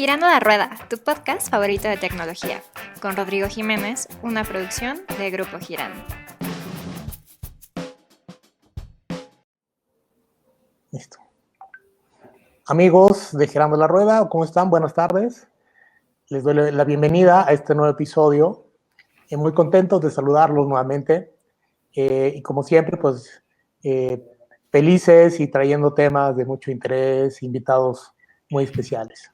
Girando la Rueda, tu podcast favorito de tecnología, con Rodrigo Jiménez, una producción de Grupo Girando. Listo. Amigos de Girando la Rueda, ¿cómo están? Buenas tardes. Les doy la bienvenida a este nuevo episodio. Muy contentos de saludarlos nuevamente. Y como siempre, pues felices y trayendo temas de mucho interés, invitados muy especiales.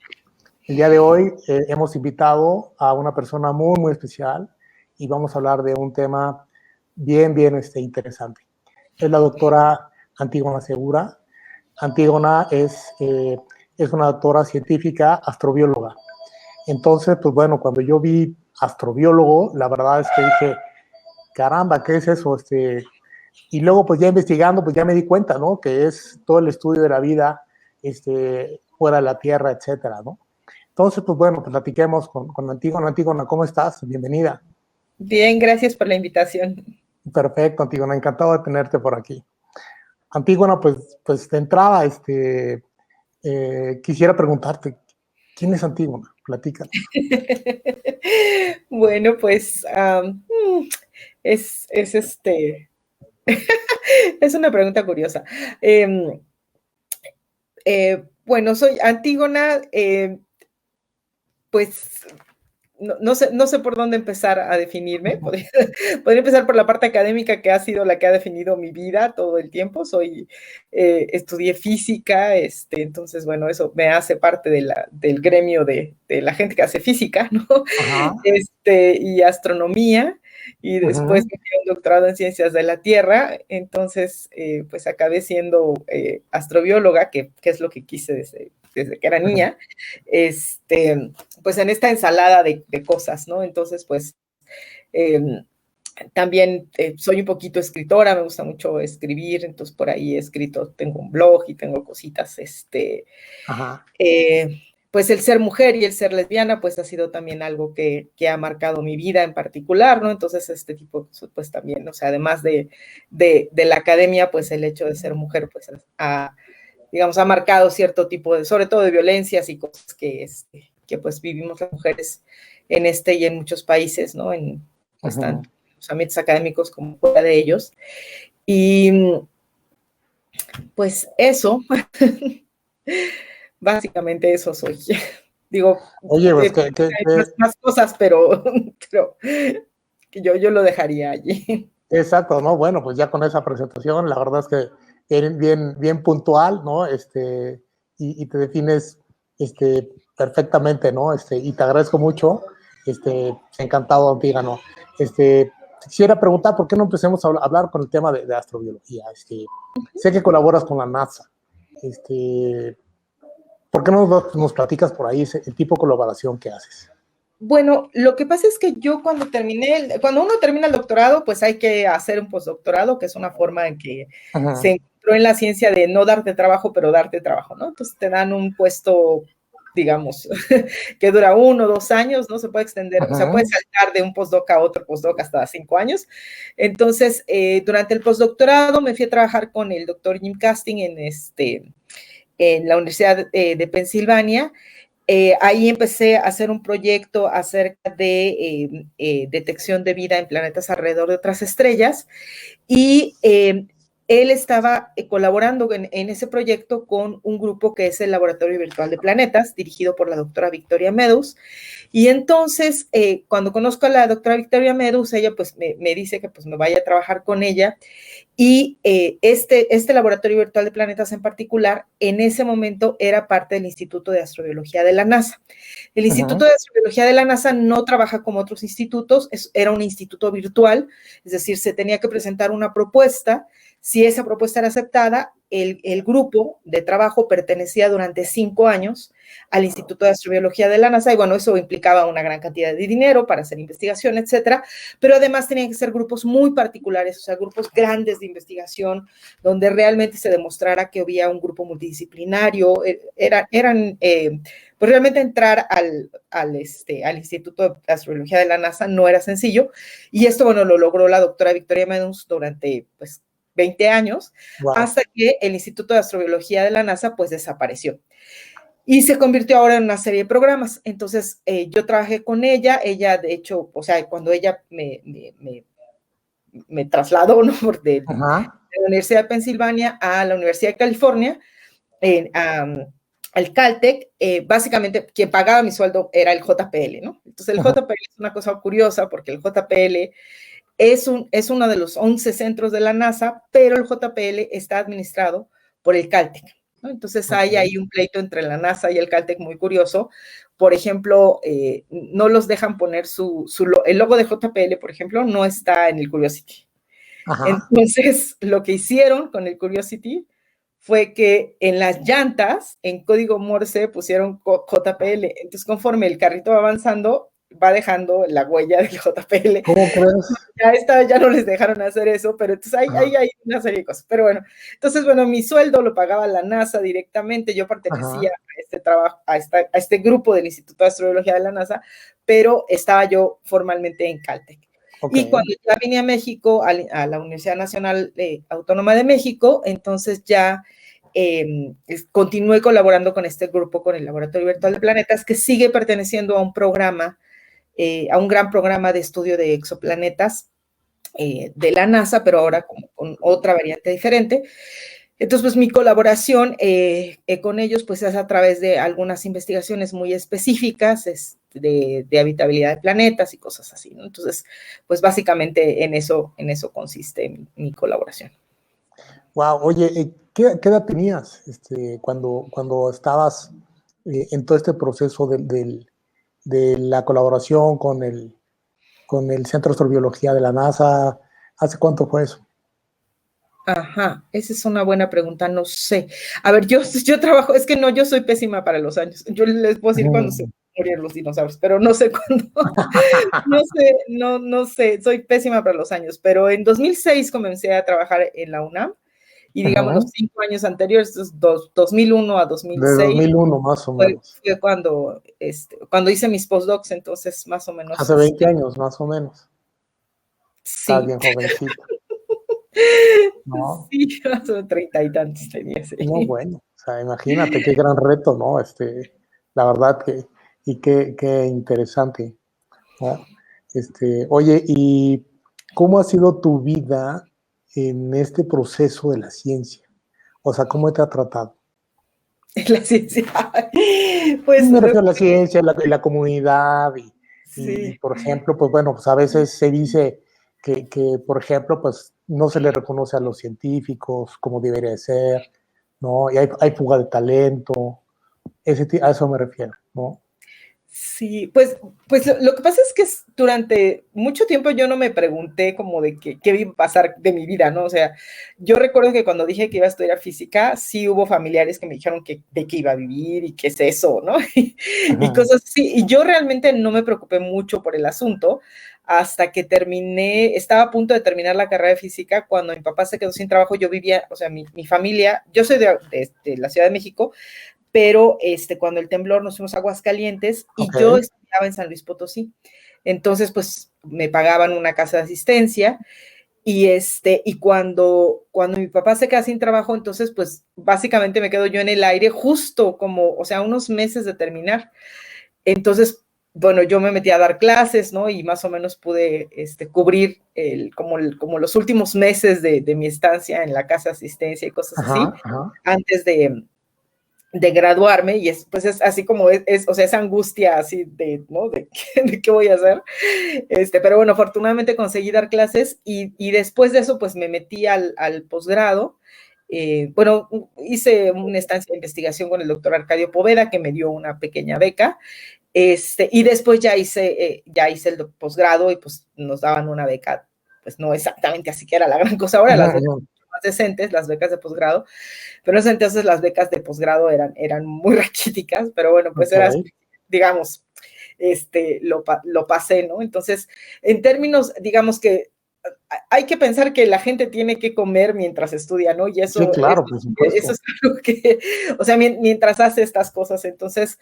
El día de hoy hemos invitado a una persona muy, muy especial y vamos a hablar de un tema bien interesante. Es la doctora Antígona Segura. Antígona es una doctora científica, astrobióloga. Entonces, pues bueno, cuando yo vi astrobiólogo, la verdad es que dije, caramba, ¿qué es eso? Y luego, pues ya investigando, pues ya me di cuenta, ¿no? Que es todo el estudio de la vida fuera de la Tierra, etcétera, ¿no? Entonces, pues bueno, platiquemos con Antígona. Antígona, ¿cómo estás? Bienvenida. Bien, gracias por la invitación. Perfecto, Antígona, encantado de tenerte por aquí. Antígona, pues de entrada, quisiera preguntarte, ¿quién es Antígona? Platícanos. Bueno, pues es es una pregunta curiosa. Bueno, soy Antígona, pues no sé por dónde empezar a definirme. Podría empezar por la parte académica, que ha sido la que ha definido mi vida todo el tiempo. Estudié física, entonces, bueno, eso me hace parte del gremio de la gente que hace física, ¿no? Ajá. Y astronomía, y después me dio un doctorado en ciencias de la Tierra. Entonces, pues acabé siendo astrobióloga, que es lo que quise desde que era niña, pues en esta ensalada de cosas, ¿no? Entonces, pues también soy un poquito escritora, me gusta mucho escribir, entonces por ahí he escrito, tengo un blog y tengo cositas, pues el ser mujer y el ser lesbiana, pues ha sido también algo que ha marcado mi vida en particular, ¿no? Entonces este tipo, pues también, o sea, además de la academia, pues el hecho de ser mujer, pues digamos, ha marcado cierto tipo de, sobre todo de violencias y cosas que pues vivimos las mujeres en y en muchos países, ¿no? Pues tanto los ambientes académicos como fuera de ellos. Y pues eso, básicamente eso soy. Digo, oye, pues más cosas, pero que yo lo dejaría allí. exacto, ¿no? Bueno, pues ya con esa presentación, la verdad es que eres bien puntual, ¿no? Y te defines perfectamente, ¿no? Y te agradezco mucho, encantado, Antígona. Quisiera preguntar, ¿por qué no empecemos a hablar con el tema de astrobiología? Sé que colaboras con la NASA. ¿Por qué no nos platicas por ahí el tipo de colaboración que haces? Bueno, lo que pasa es que yo cuando uno termina el doctorado, pues hay que hacer un postdoctorado, que es una forma en que se encontró en la ciencia de no darte trabajo, pero darte trabajo, ¿no? Entonces te dan un puesto, digamos, que dura 1 o 2 años, ¿no? Se puede extender, o sea, puedes saltar de un postdoc a otro postdoc hasta 5 años. Entonces, durante el postdoctorado me fui a trabajar con el doctor Jim Casting en la Universidad de Pensilvania. Ahí empecé a hacer un proyecto acerca de detección de vida en planetas alrededor de otras estrellas, y él estaba colaborando en ese proyecto con un grupo que es el Laboratorio Virtual de Planetas, dirigido por la doctora Victoria Meadows. Y entonces, cuando conozco a la doctora Victoria Meadows, ella pues me dice que pues me vaya a trabajar con ella. Y este Laboratorio Virtual de Planetas en particular, en ese momento era parte del Instituto de Astrobiología de la NASA. El Instituto de Astrobiología de la NASA no trabaja como otros institutos, era un instituto virtual, es decir, se tenía que presentar una propuesta. Si esa propuesta era aceptada, el grupo de trabajo pertenecía durante 5 años al Instituto de Astrobiología de la NASA, y bueno, eso implicaba una gran cantidad de dinero para hacer investigación, etcétera, pero además tenían que ser grupos muy particulares, o sea, grupos grandes de investigación, donde realmente se demostrara que había un grupo multidisciplinario. Pues realmente entrar al Instituto de Astrobiología de la NASA no era sencillo, y esto, bueno, lo logró la doctora Victoria Meadows durante, pues, 20 años, hasta que el Instituto de Astrobiología de la NASA, pues, desapareció. y se convirtió ahora en una serie de programas. Entonces, yo trabajé con ella, de hecho, o sea, cuando ella me trasladó, ¿no? De Ajá. la Universidad de Pensilvania a la Universidad de California, al Caltech, básicamente quien pagaba mi sueldo era el JPL, ¿no? Entonces el JPL es una cosa curiosa porque el JPL es uno de los 11 centros de la NASA, pero el JPL está administrado por el Caltech, ¿no? Entonces hay ahí un pleito entre la NASA y el Caltech muy curioso. Por ejemplo, no los dejan poner el logo de JPL, por ejemplo, no está en el Curiosity. Ajá. Entonces, lo que hicieron con el Curiosity fue que en las llantas, en código Morse, pusieron JPL. Entonces, conforme el carrito va avanzando, va dejando la huella del JPL. ¿Cómo crees? Ya no les dejaron hacer eso, pero entonces hay una serie de cosas. Pero bueno, entonces, bueno, mi sueldo lo pagaba la NASA directamente. Yo pertenecía a este trabajo, a este grupo del Instituto de Astrobiología de la NASA, pero estaba yo formalmente en Caltech. Okay. Y cuando ya vine a México, a la Universidad Nacional Autónoma de México, entonces ya continué colaborando con este grupo, con el Laboratorio Virtual de Planetas, que sigue perteneciendo a un programa, a un gran programa de estudio de exoplanetas de la NASA, pero ahora con otra variante diferente. Entonces, pues mi colaboración con ellos pues es a través de algunas investigaciones muy específicas de habitabilidad de planetas y cosas así, ¿no? Entonces, pues básicamente en eso consiste mi colaboración. Wow, oye, ¿qué edad tenías cuando estabas en todo este proceso de la colaboración con el Centro de Astrobiología de la NASA? ¿Hace cuánto fue eso? Ajá, esa es una buena pregunta, no sé. A ver, yo trabajo, es que no, yo soy pésima para los años. Yo les puedo decir cuándo se murieron los dinosaurios, pero no sé cuándo. No sé, soy pésima para los años, pero en 2006 comencé a trabajar en la UNAM y digamos los 5 años anteriores, 2001 a 2006. De 2001 más o menos. Fue cuando hice mis postdocs, entonces más o menos. Hace 20 años más o menos. Sí. Estás bien jovencito. ¿No? Sí, hace 30 y tantos tenía. Sí. No, bueno, o sea, imagínate qué gran reto, ¿no? La verdad qué interesante, ¿no? Oye, ¿y cómo ha sido tu vida en este proceso de la ciencia? O sea, ¿cómo te ha tratado? La ciencia. Pues me refiero a la ciencia, la comunidad sí. y, por ejemplo, pues bueno, pues a veces se dice que, por ejemplo, pues no se le reconoce a los científicos como debería de ser, ¿no? Y hay fuga de talento, a eso me refiero, ¿no? Sí, pues lo que pasa es que durante mucho tiempo yo no me pregunté como de qué iba a pasar de mi vida, ¿no? O sea, yo recuerdo que cuando dije que iba a estudiar física, sí hubo familiares que me dijeron de qué iba a vivir y qué es eso, ¿no? Y cosas así. Y yo realmente no me preocupé mucho por el asunto hasta que estaba a punto de terminar la carrera de física. Cuando mi papá se quedó sin trabajo, yo vivía, o sea, mi familia, yo soy de la Ciudad de México, pero cuando el temblor nos fuimos a Aguascalientes y yo estudiaba en San Luis Potosí. Entonces, pues, me pagaban una casa de asistencia y cuando mi papá se queda sin trabajo, entonces, pues, básicamente me quedo yo en el aire justo como, o sea, unos meses de terminar. Entonces, bueno, yo me metí a dar clases, ¿no? Y más o menos pude cubrir como los últimos meses de mi estancia en la casa de asistencia y cosas así, antes de graduarme, y pues es así como o sea, esa angustia así de, ¿no? De qué voy a hacer, pero bueno, afortunadamente conseguí dar clases y después de eso, pues me metí al posgrado. Bueno, hice una estancia de investigación con el doctor Arcadio Poveda, que me dio una pequeña beca, y después ya hice el posgrado y pues nos daban una beca, pues no exactamente así que era la gran cosa ahora, las becas más decentes, las becas de posgrado, pero entonces las becas de posgrado eran muy raquíticas, pero bueno, pues era, digamos, lo pasé, ¿no? Entonces, en términos, digamos que hay que pensar que la gente tiene que comer mientras estudia, ¿no? Y eso, sí, claro, por supuesto. Eso es algo que, o sea, mientras hace estas cosas, entonces,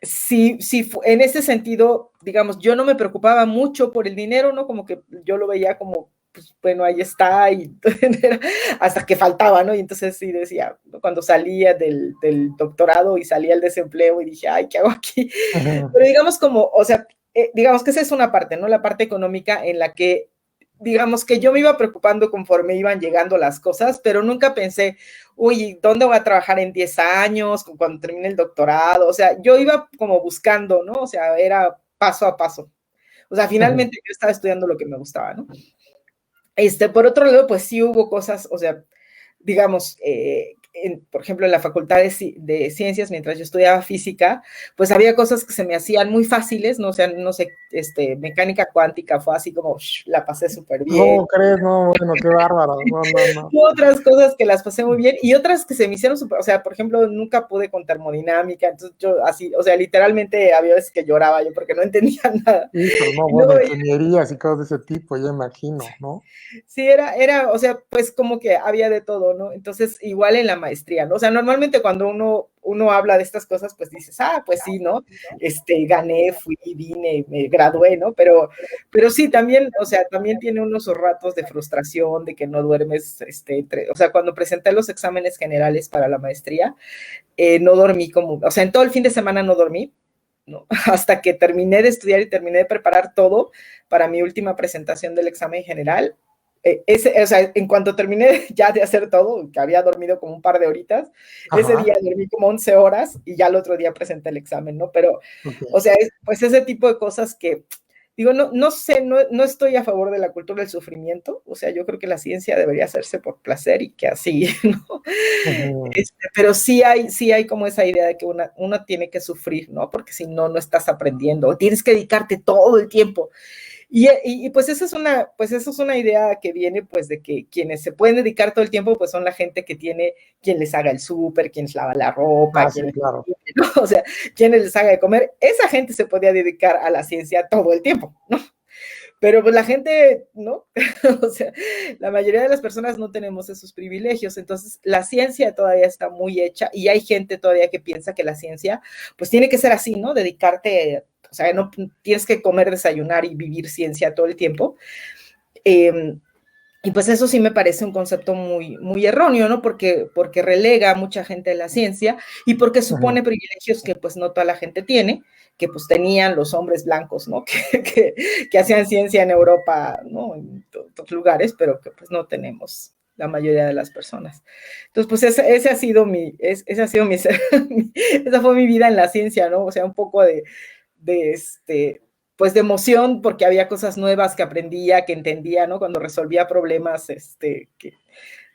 sí, en ese sentido, digamos, yo no me preocupaba mucho por el dinero, ¿no? Como que yo lo veía como pues bueno, ahí está, y hasta que faltaba, ¿no? Y entonces sí decía, cuando salía del doctorado y salía el desempleo y dije, ay, ¿qué hago aquí? Pero digamos como, o sea, digamos que esa es una parte, ¿no? La parte económica en la que, digamos que yo me iba preocupando conforme iban llegando las cosas, pero nunca pensé, uy, ¿dónde voy a trabajar en 10 años, cuando termine el doctorado? O sea, yo iba como buscando, ¿no? O sea, era paso a paso. O sea, finalmente yo estaba estudiando lo que me gustaba, ¿no? Por otro lado, pues sí hubo cosas, o sea, digamos, por ejemplo, en la Facultad de Ciencias, mientras yo estudiaba física, pues había cosas que se me hacían muy fáciles, ¿no? O sea, no sé, mecánica cuántica fue así como, la pasé súper bien. No, crees, no, bueno, qué bárbaro, no. Otras cosas que las pasé muy bien y otras que se me hicieron súper, o sea, por ejemplo, nunca pude con termodinámica, entonces yo así, o sea, literalmente había veces que lloraba yo porque no entendía nada. Sí, pero no, Y bueno, luego, ingenierías y cosas de ese tipo, ya imagino, ¿no? sí, o sea, pues como que había de todo, ¿no? Entonces, igual en la maestría, ¿no? O sea, normalmente cuando uno habla de estas cosas, pues dices, pues sí, ¿no? Gané, fui, vine, me gradué, ¿no? Pero sí, también, o sea, también tiene unos ratos de frustración, de que no duermes, o sea, cuando presenté los exámenes generales para la maestría, no dormí o sea, en todo el fin de semana no dormí, ¿no? Hasta que terminé de estudiar y terminé de preparar todo para mi última presentación del examen general. O sea, en cuanto terminé ya de hacer todo, que había dormido como un par de horitas, ese día dormí como 11 horas y ya el otro día presenté el examen, ¿no? Pero, o sea, pues ese tipo de cosas que, digo, no sé, no estoy a favor de la cultura del sufrimiento, o sea, yo creo que la ciencia debería hacerse por placer y que así, ¿no? Pero sí hay como esa idea de que uno tiene que sufrir, ¿no? Porque si no, no estás aprendiendo, tienes que dedicarte todo el tiempo. Y pues esa es una idea que viene pues de que quienes se pueden dedicar todo el tiempo pues son la gente que tiene quien les haga el súper, quien les lava la ropa, Sí, claro. ¿no? O sea, quienes les haga de comer, esa gente se podía dedicar a la ciencia todo el tiempo, ¿no? Pero pues la gente, ¿no? O sea, la mayoría de las personas no tenemos esos privilegios, entonces la ciencia todavía está muy hecha y hay gente todavía que piensa que la ciencia pues tiene que ser así, ¿no? Dedicarte, o sea, no tienes que comer, desayunar y vivir ciencia todo el tiempo. Y pues eso sí me parece un concepto muy, muy erróneo, ¿no? Porque relega a mucha gente de la ciencia y porque supone privilegios que pues no toda la gente tiene, que pues tenían los hombres blancos, ¿no? Que hacían ciencia en Europa, ¿no? En otros lugares, pero que pues no tenemos la mayoría de las personas. Entonces, pues esa fue mi vida en la ciencia, ¿no? O sea, un poco de pues de emoción, porque había cosas nuevas que aprendía, que entendía, ¿no? Cuando resolvía problemas, que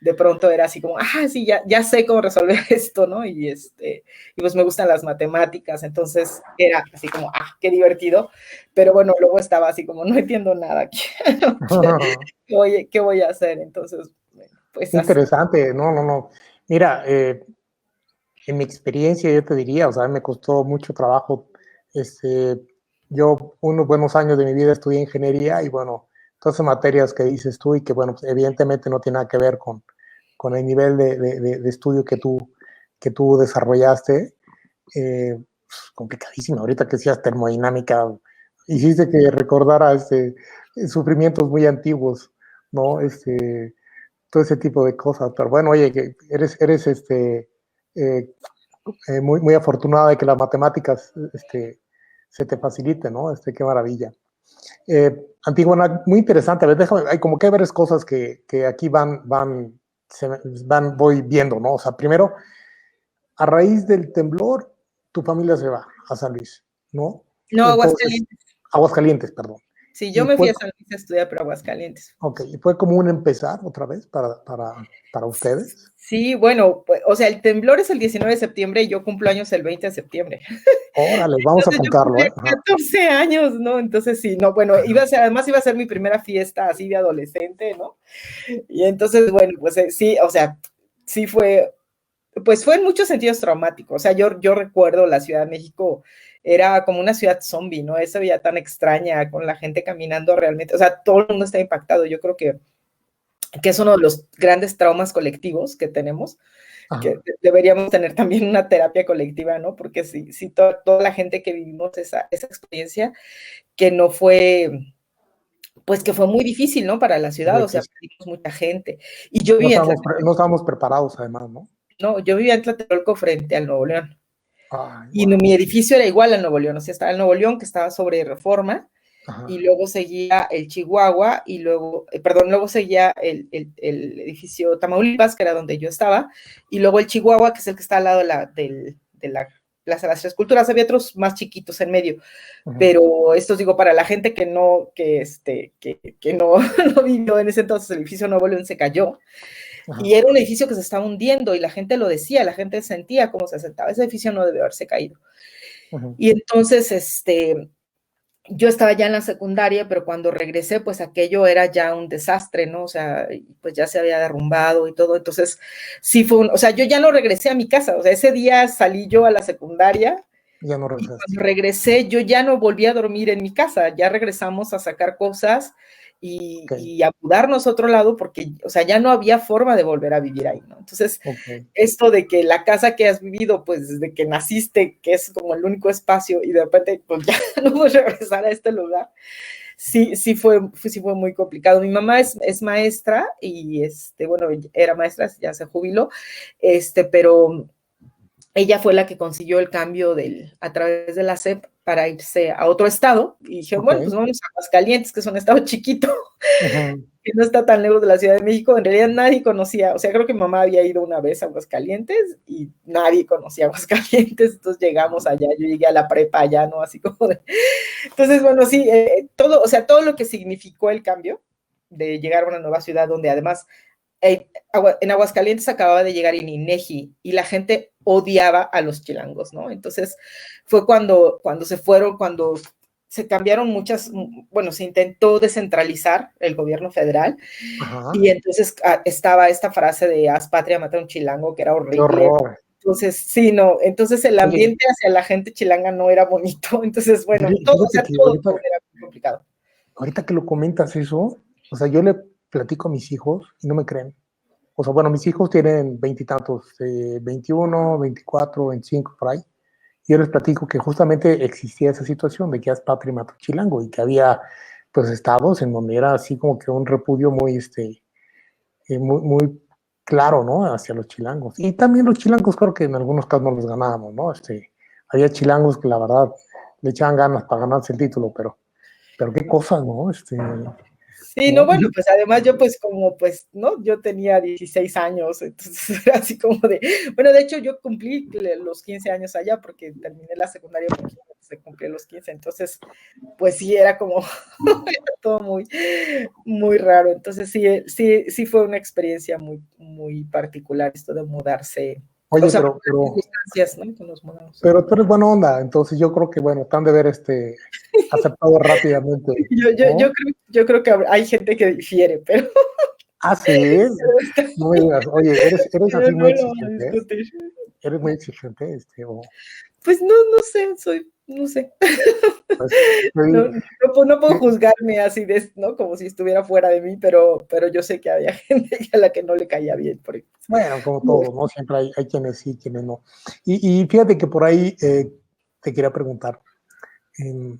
de pronto era así como, sí, ya sé cómo resolver esto, ¿no? Y pues me gustan las matemáticas, entonces era así como, qué divertido, pero bueno, luego estaba así como, no entiendo nada, ¿qué voy a hacer? Entonces, bueno, pues interesante, no. Mira, en mi experiencia yo te diría, o sea, me costó mucho trabajo, yo unos buenos años de mi vida estudié ingeniería y bueno, todas esas materias que dices tú y que bueno, pues, evidentemente no tiene nada que ver con el nivel de estudio que tú desarrollaste, complicadísimo. Ahorita que decías termodinámica, hiciste que recordara sufrimientos muy antiguos, ¿no? Todo ese tipo de cosas. Pero bueno, oye, que eres muy, muy afortunada de que las matemáticas se te faciliten, ¿no? Qué maravilla. Antigona, muy interesante. A ver, déjame, hay como que varias cosas que aquí voy viendo, ¿no? O sea, primero, a raíz del temblor, tu familia se va a San Luis, ¿no? No, Entonces, Aguascalientes, perdón. Sí, yo me fui a San Luis a estudiar para Aguascalientes. Ok, ¿y fue como un empezar otra vez para ustedes? Sí, bueno, pues, o sea, el temblor es el 19 de septiembre y yo cumplo años el 20 de septiembre. Órale, vamos a apuntarlo, yo 14 años, ¿no? Entonces sí, no, bueno, además iba a ser mi primera fiesta así de adolescente, ¿no? Y entonces, bueno, pues sí, o sea, sí fue, pues fue en muchos sentidos traumático. O sea, yo recuerdo la Ciudad de México era como una ciudad zombie, ¿no? Esa veía tan extraña con la gente caminando realmente, o sea, todo el mundo está impactado. Yo creo que es uno de los grandes traumas colectivos que tenemos, que deberíamos tener también una terapia colectiva, ¿no? Porque si toda la gente que vivimos esa experiencia, que no fue, pues que fue muy difícil, ¿no? Para la ciudad, muy o sea, difícil. perdimos mucha gente. Y yo No vivía en estábamos, Tlatelolco, no estábamos preparados además, ¿no? no, yo vivía en Tlatelolco frente al Nuevo León. Ay, Y wow. mi edificio era igual al Nuevo León, o sea, estaba el Nuevo León que estaba sobre Reforma, y Ajá. luego seguía el Chihuahua, y luego, perdón, luego seguía el edificio Tamaulipas, que era donde yo estaba, y luego el Chihuahua, que es el que está al lado de la Plaza de las Tres Culturas. Había otros más chiquitos en medio, Ajá. pero esto digo para la gente que no, que no, no vivió en ese entonces. El edificio Nuevo León se cayó, Ajá. y era un edificio que se estaba hundiendo, y la gente lo decía, la gente sentía cómo se sentaba, ese edificio no debe haberse caído. Ajá. Y entonces, yo estaba ya en la secundaria, pero cuando regresé, pues aquello era ya un desastre, ¿no? O sea, pues ya se había derrumbado y todo. Entonces, sí fue o sea, yo ya no regresé a mi casa. O sea, ese día salí yo a la secundaria, Ya no y regresaste. cuando regresé, yo ya no volví a dormir en mi casa. Ya regresamos a sacar cosas Ok, y a mudarnos a otro lado, porque, o sea, ya no había forma de volver a vivir ahí, ¿no? Entonces, ok. esto de que la casa que has vivido, pues desde que naciste, que es como el único espacio, y de repente, pues ya no puedes regresar a este lugar, sí fue muy complicado. Mi mamá es maestra, y bueno, era maestra, ya se jubiló, pero ella fue la que consiguió el cambio a través de la SEP para irse a otro estado, y dije, Ok. bueno, pues vamos a Aguascalientes, que es un estado chiquito, Ajá. que no está tan lejos de la Ciudad de México. En realidad nadie conocía, o sea, creo que mamá había ido una vez a Aguascalientes y nadie conocía Aguascalientes. Entonces llegamos allá, yo llegué a la prepa allá, ¿no? Así como de... Entonces, bueno, sí, todo, o sea, todo lo que significó el cambio de llegar a una nueva ciudad donde además en Aguascalientes acababa de llegar el INEGI y la gente odiaba a los chilangos, ¿no? Entonces fue cuando se cambiaron muchas, bueno, se intentó descentralizar el gobierno federal, Ajá. y entonces estaba esta frase de haz patria, mata a un chilango, que era Qué horrible. horror. Entonces, sí, no, entonces el Oye, ambiente hacia la gente chilanga no era bonito. Entonces, bueno, todo, o fíjate sea, que todo era muy complicado. ahorita que lo comentas eso, o sea, yo le platico a mis hijos y no me creen. O sea, bueno, mis hijos tienen veintitantos, 21, 24, 25, por ahí. Y yo les platico que justamente existía esa situación de que es patria y mata chilango y que había pues estados en donde era así como que un repudio muy, muy, muy claro, ¿no? Hacia los chilangos. Y también los chilangos creo que en algunos casos no los ganábamos, ¿no? Había chilangos que la verdad le echaban ganas para ganarse el título, pero qué cosas, ¿no? Sí, no, ¿No? bueno, pues además yo pues como pues, ¿no? Yo tenía 16 años, entonces era así como de, bueno, de hecho yo cumplí los 15 años allá porque terminé la secundaria porque se cumplió los 15. Entonces pues sí, era como era todo muy, muy raro. Entonces sí fue una experiencia muy, muy particular esto de mudarse, o Oye, sea, por las circunstancias, ¿no? Que nos mudamos. pero tú eres buena onda, entonces yo creo que, bueno, te han de ver aceptado rápidamente, ¿no? Yo creo que hay gente que difiere, pero, Ah, sí, no me digas, oye, eres pero así muy no lo vamos a exigente, discutir. eres muy exigente, Pues no, no sé, no sé. pues, No, no puedo sí, juzgarme así, ¿no? Como si estuviera fuera de mí, pero yo sé que había gente a la que no le caía bien. bueno, como todo, ¿no? Siempre hay quienes sí, quienes no. Y fíjate que por ahí te quería preguntar, eh,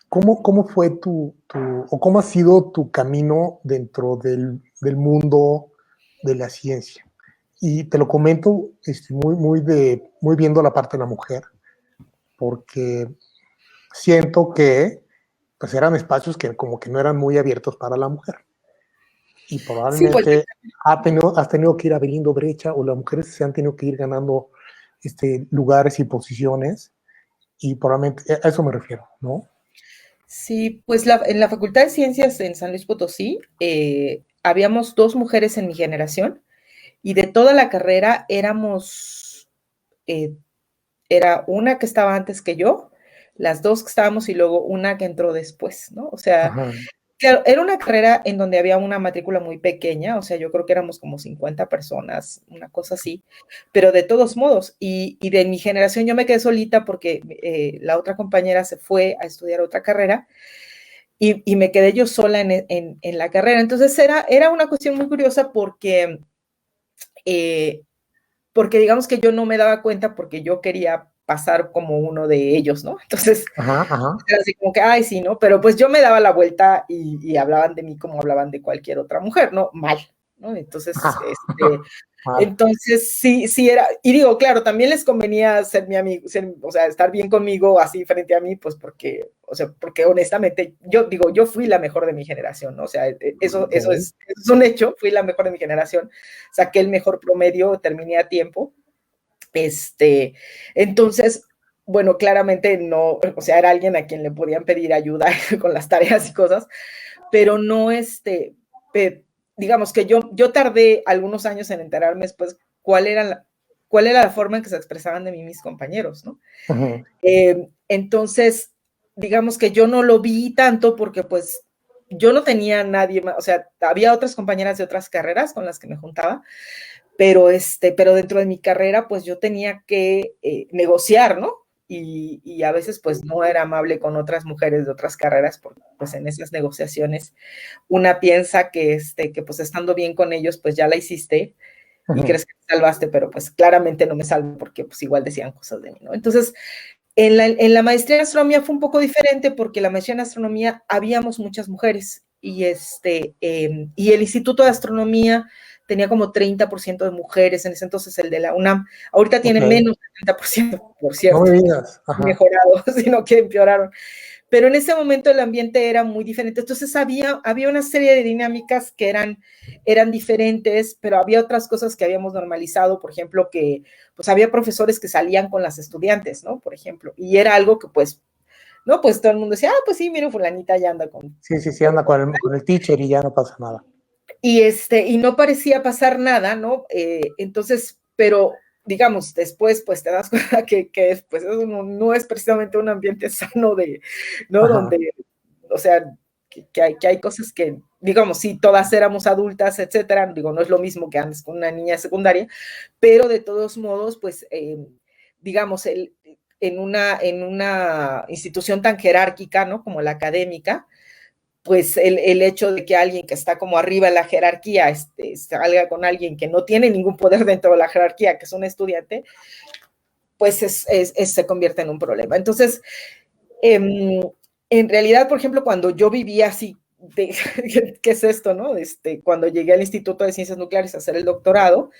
¿cómo fue o cómo ha sido tu camino dentro del mundo de la ciencia? Y te lo comento muy viendo la parte de la mujer, porque siento que pues eran espacios que como que no eran muy abiertos para la mujer. Y Sí, pues probablemente has tenido que ir abriendo brecha o las mujeres se han tenido que ir ganando lugares y posiciones y probablemente a eso me refiero, ¿no? sí, pues en la Facultad de Ciencias en San Luis Potosí habíamos dos mujeres en mi generación, y de toda la carrera eh, era una que estaba antes que yo, las dos que estábamos, y luego una que entró después, ¿no? O sea, Ajá, claro, era una carrera en donde había una matrícula muy pequeña, o sea, yo creo que éramos como 50 personas, una cosa así, pero de todos modos, y de mi generación yo me quedé solita porque la otra compañera se fue a estudiar otra carrera, y me quedé yo sola en la carrera. Entonces era una cuestión muy curiosa eh, porque digamos que yo no me daba cuenta porque yo quería pasar como uno de ellos, ¿no? Entonces, Ajá, ajá. era así como que, ay, sí, ¿no? Pero pues yo me daba la vuelta y hablaban de mí como hablaban de cualquier otra mujer, ¿no? Mal, ¿no? Entonces, Mal. entonces sí era, y digo, claro, también les convenía ser mi amigo, o sea, estar bien conmigo así frente a mí, pues porque, o sea, porque honestamente, yo digo, yo fui la mejor de mi generación, ¿no? O sea, eso Okay. es un hecho, fui la mejor de mi generación, saqué el mejor promedio, terminé a tiempo, entonces, bueno, claramente no, o sea, era alguien a quien le podían pedir ayuda con las tareas y cosas, pero no, digamos que yo tardé algunos años en enterarme después cuál era la forma en que se expresaban de mí mis compañeros, ¿no? Uh-huh. Entonces, digamos que yo no lo vi tanto porque pues yo no tenía nadie más, o sea, había otras compañeras de otras carreras con las que me juntaba, pero dentro de mi carrera, pues yo tenía que negociar, ¿no? Y a veces pues no era amable con otras mujeres de otras carreras, porque pues en esas negociaciones una piensa que pues estando bien con ellos, pues ya la hiciste y Uh-huh. crees que te salvaste, pero pues claramente no me salvo porque pues igual decían cosas de mí, ¿no? Entonces, en la maestría en astronomía fue un poco diferente porque la maestría en astronomía habíamos muchas mujeres y y el Instituto de Astronomía tenía como 30% de mujeres, en ese entonces el de la UNAM, ahorita tiene Okay. menos de 30%, por No cierto, me digas. Ajá. mejorado, sino que empeoraron. Pero en ese momento el ambiente era muy diferente, entonces había una serie de dinámicas que eran diferentes, pero había otras cosas que habíamos normalizado, por ejemplo, que pues había profesores que salían con las estudiantes, ¿no? Por ejemplo, y era algo que pues, ¿no? Pues todo el mundo decía, pues sí, mira, fulanita ya anda con... Sí, anda con el teacher y ya no pasa nada. Y no parecía pasar nada, ¿no? Entonces, pero digamos, después pues te das cuenta que pues eso no es precisamente un ambiente sano ¿no? Ajá. Donde, o sea, que hay cosas que, digamos, sí, todas éramos adultas, etcétera, digo, no es lo mismo que antes con una niña secundaria, pero de todos modos, pues, digamos, en una institución tan jerárquica, ¿no? Como la académica, pues el hecho de que alguien que está como arriba en la jerarquía salga con alguien que no tiene ningún poder dentro de la jerarquía, que es un estudiante, pues se convierte en un problema. Entonces, en realidad, por ejemplo, cuando yo vivía así, ¿qué es esto, no? Cuando llegué al Instituto de Ciencias Nucleares a hacer el doctorado,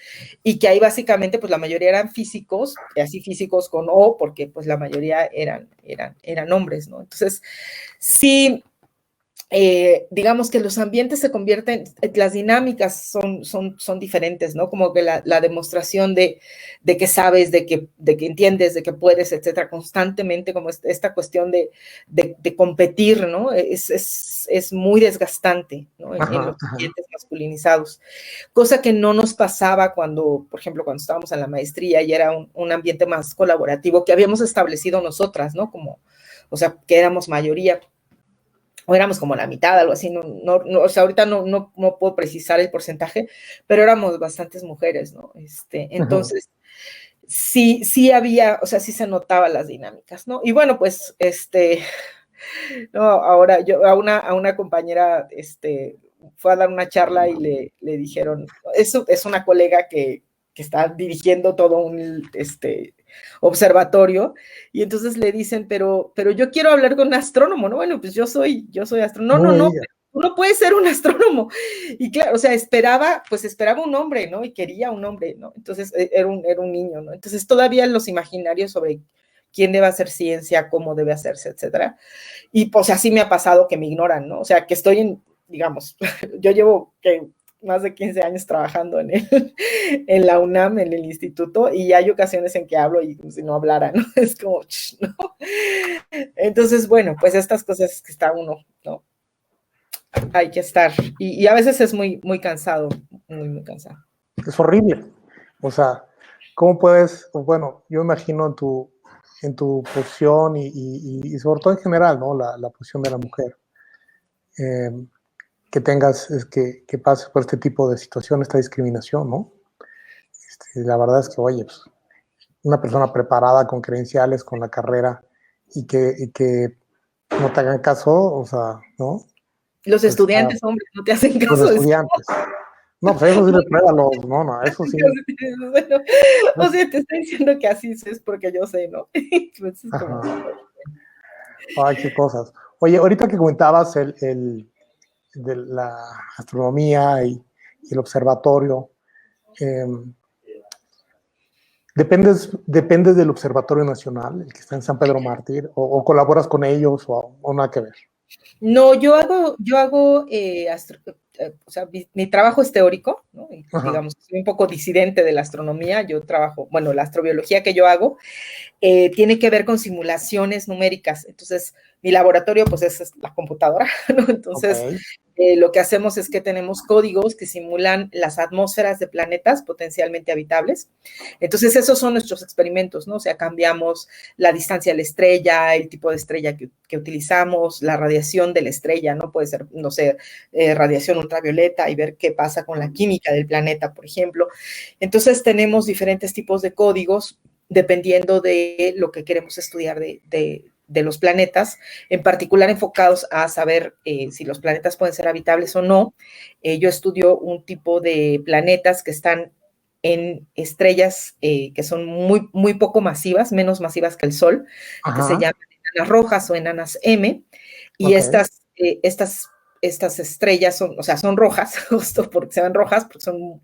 y que ahí básicamente, pues la mayoría eran físicos, y así físicos con O, porque pues la mayoría eran hombres, ¿no? Entonces, sí, digamos que los ambientes se convierten, las dinámicas son diferentes, ¿no? Como que la demostración de que sabes, de que entiendes, de que puedes, etcétera, constantemente, como esta cuestión de competir, ¿no? Es muy desgastante, ¿no? En los Ajá. ambientes masculinizados. Cosa que no nos pasaba cuando, por ejemplo, cuando estábamos en la maestría y era un ambiente más colaborativo que habíamos establecido nosotras, ¿no? Como, o sea, que éramos mayoría, o éramos como la mitad, algo así, o sea, ahorita no puedo precisar el porcentaje, pero éramos bastantes mujeres, ¿no? Entonces, sí había, o sea, sí se notaban las dinámicas, ¿no? Y bueno, pues, no, ahora yo a una compañera, fue a dar una charla y le dijeron, eso es una colega que está dirigiendo todo un, observatorio, y entonces le dicen, pero yo quiero hablar con un astrónomo, ¿no? Bueno, pues yo soy astrónomo. No me No, digas. tú no puedes ser un astrónomo. Y claro, o sea, esperaba un hombre, ¿no? Y quería un hombre, ¿no? Entonces era un niño, ¿no? Entonces todavía los imaginarios sobre quién debe hacer ciencia, cómo debe hacerse, etcétera. Y pues así me ha pasado que me ignoran, ¿no? O sea, que estoy digamos, yo llevo más de 15 años trabajando en la UNAM, en el instituto, y hay ocasiones en que hablo y como si no hablara, ¿no? Es como, ¿no? Entonces, bueno, pues estas cosas que está uno, ¿no? Hay que estar. Y a veces es muy, muy cansado, muy, muy cansado. Es horrible. O sea, ¿cómo puedes? Bueno, yo imagino en tu posición y sobre todo en general, ¿no? La posición de la mujer. Que tengas, que pases por este tipo de situación, esta discriminación, ¿no? La verdad es que, oye, pues, una persona preparada con credenciales, con la carrera y que no te hagan caso, o sea, ¿no? Los Pues estudiantes, hombre, no te hacen los caso. estudiantes. No, pues eso sí le pruébalo, no, eso sí. Bueno, o sea, te estoy diciendo que así es porque yo sé, ¿no? Pues es como... Ay, qué cosas. Oye, ahorita que comentabas de la astronomía y el observatorio, eh, ¿dependes del Observatorio Nacional, el que está en San Pedro Mártir, o colaboras con ellos o nada que ver? No, yo hago o sea, mi trabajo es teórico, ¿no? Y, digamos, soy un poco disidente de la astronomía. Yo trabajo, bueno, la astrobiología que yo hago tiene que ver con simulaciones numéricas. Entonces, mi laboratorio, pues, es la computadora, ¿no? Entonces, lo que hacemos es que tenemos códigos que simulan las atmósferas de planetas potencialmente habitables. Entonces, esos son nuestros experimentos, ¿no? O sea, cambiamos la distancia de la estrella, el tipo de estrella que utilizamos, la radiación de la estrella, ¿no? Puede ser, no sé, radiación ultravioleta y ver qué pasa con la química del planeta, por ejemplo. Entonces, tenemos diferentes tipos de códigos dependiendo de lo que queremos estudiar de los planetas, en particular enfocados a saber si los planetas pueden ser habitables o no. Yo estudio un tipo de planetas que están en estrellas que son muy, muy poco masivas, menos masivas que el Sol, que se llaman enanas rojas o enanas M, y estas estrellas son, o sea, son rojas, justo porque se ven rojas, porque son...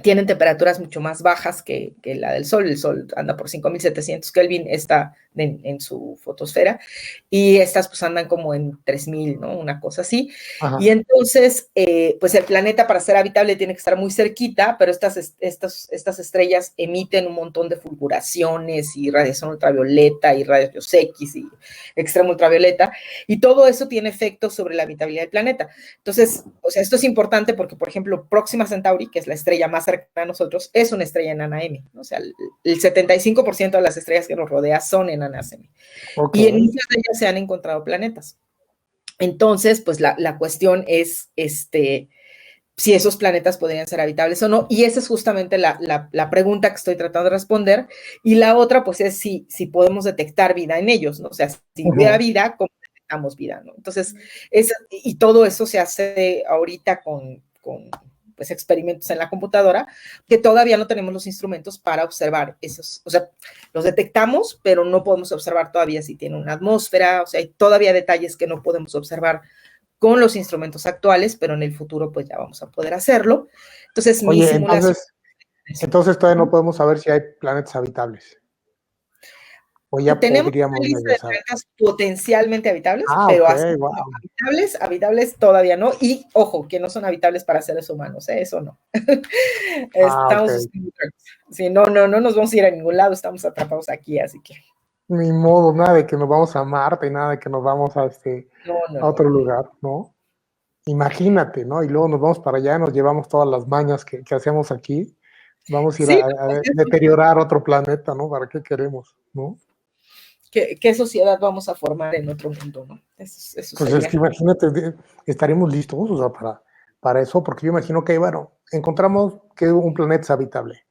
tienen temperaturas mucho más bajas que la del Sol. El Sol anda por 5.700 Kelvin, está en su fotosfera, y estas pues andan como en 3.000, ¿no? Una cosa así. Ajá. Y entonces, pues el planeta para ser habitable tiene que estar muy cerquita, pero estas estrellas emiten un montón de fulguraciones y radiación ultravioleta y rayos X y extremo ultravioleta, y todo eso tiene efectos sobre la habitabilidad del planeta. Entonces, o sea, esto es importante porque, por ejemplo, Próxima Centauri, que es la estrella más cercana a nosotros, es una estrella enana M, ¿no? O sea, el 75% de las estrellas que nos rodea son enanas M. Y en muchas de ellas se han encontrado planetas. Entonces, pues la cuestión es si esos planetas podrían ser habitables o no, y esa es justamente la pregunta que estoy tratando de responder. Y la otra, pues, es si podemos detectar vida en ellos, ¿no? O sea, si hubiera vida, ¿cómo detectamos vida, no? Entonces, y todo eso se hace ahorita con pues, experimentos en la computadora, que todavía no tenemos los instrumentos para observar esos, o sea, los detectamos, pero no podemos observar todavía si tiene una atmósfera, o sea, hay todavía detalles que no podemos observar con los instrumentos actuales, pero en el futuro pues ya vamos a poder hacerlo. Entonces, mi simulación... Entonces todavía no podemos saber si hay planetas habitables. O ya tenemos podríamos una lista de planetas potencialmente habitables, pero habitables todavía no. Y ojo, que no son habitables para seres humanos, eso no. Estamos sí, no nos vamos a ir a ningún lado, estamos atrapados aquí, así que. Ni modo, nada de que nos vamos a Marte y nada de que nos vamos a otro lugar, ¿no? Imagínate, ¿no? Y luego nos vamos para allá y nos llevamos todas las mañas que hacemos aquí. Vamos a ir a deteriorar otro planeta, ¿no? ¿Para qué queremos, no? ¿Qué sociedad vamos a formar en otro mundo, no? Eso pues sería. Es que imagínate, estaremos listos, o sea, para eso, porque yo imagino que, bueno, encontramos que un planeta es habitable